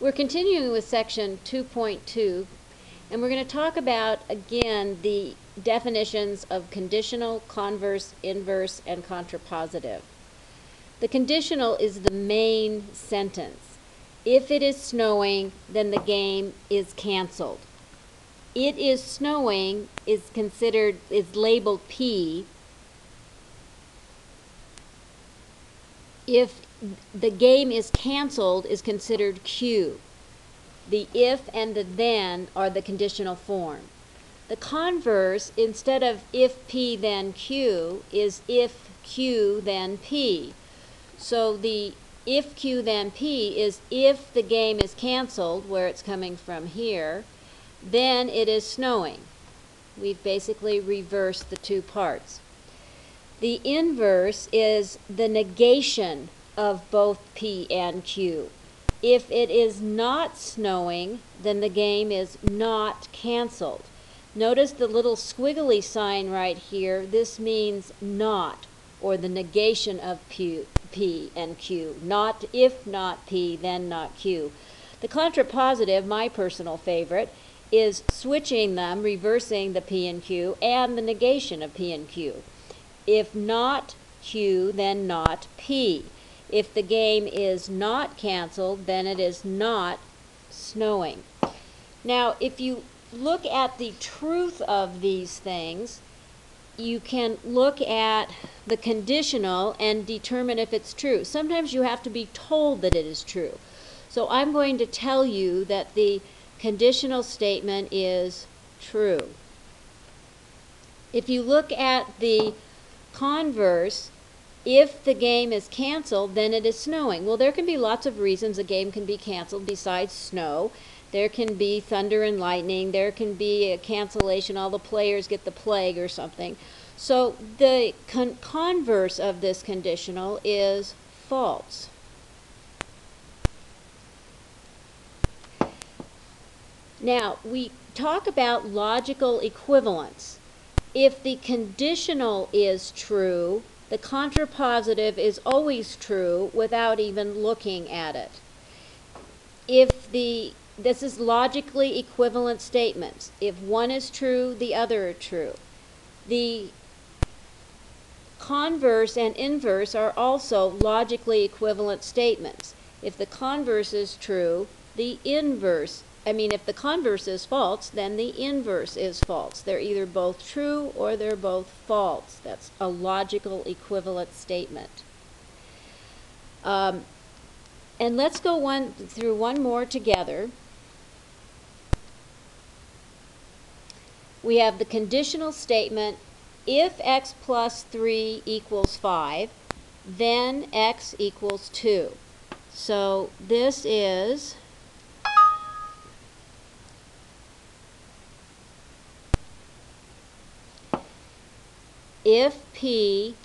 We're continuing with section 2.2, and we're going to talk about, again, the definitions of conditional, converse, inverse, and contrapositive. The conditional is the main sentence. If it is snowing, then the game is canceled. It is snowing is labeled P. If the game is canceled is considered Q. The if and the then are the conditional form. The converse, instead of if P then Q, is if Q then P. So the if Q then P is if the game is canceled, where it's coming from here, then it is snowing. We've basically reversed the two parts. The inverse is the negation of both P and Q. If it is not snowing, then the game is not canceled. Notice the little squiggly sign right here. This means not, or the negation of P and Q. Not if not P, then not Q. The contrapositive, my personal favorite, is switching them, reversing the P and Q, and the negation of P and Q. If not Q, then not P. If the game is not canceled, then it is not snowing. Now, if you look at the truth of these things, you can look at the conditional and determine if it's true. Sometimes you have to be told that it is true. So I'm going to tell you that the conditional statement is true. If you look at the converse, if the game is canceled, then it is snowing. Well, there can be lots of reasons a game can be canceled besides snow. There can be thunder and lightning. There can be a cancellation. All the players get the plague or something. So the converse of this conditional is false. Now, we talk about logical equivalence. If the conditional is true, the contrapositive is always true without even looking at it. This is logically equivalent statements. If one is true, the other are true. The converse and inverse are also logically equivalent statements. If the converse is true, if the converse is false, then the inverse is false. They're either both true or they're both false. That's a logical equivalent statement. And let's go through one more together. We have the conditional statement, if x plus 3 equals 5, then x equals 2. So this is if P,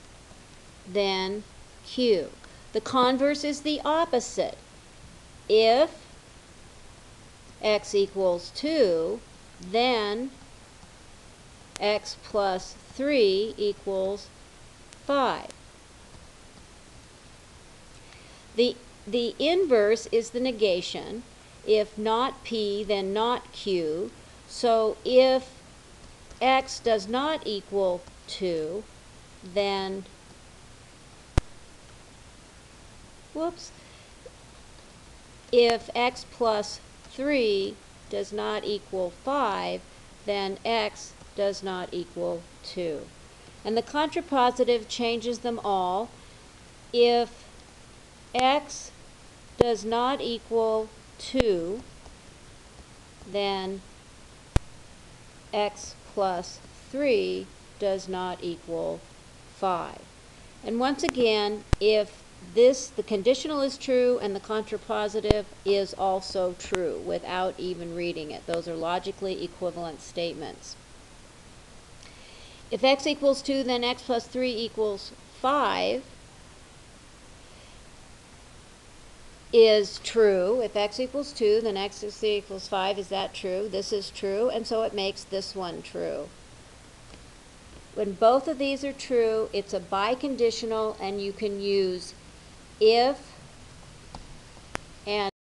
then Q. The converse is the opposite. If x equals 2, then x plus 3 equals 5. The inverse is the negation. If not P, then not Q. So if x does not equal 2, then if x plus 3 does not equal 5, then x does not equal 2. And the contrapositive changes them all. If x does not equal 2, then x plus 3 does not equal 5. And once again, if the conditional is true and the contrapositive is also true without even reading it. Those are logically equivalent statements. If x equals 2, then x plus 3 equals 5 is true. If x equals 2, then x plus 3 equals 5. Is that true? This is true, and so it makes this one true. When both of these are true, it's a biconditional, and you can use if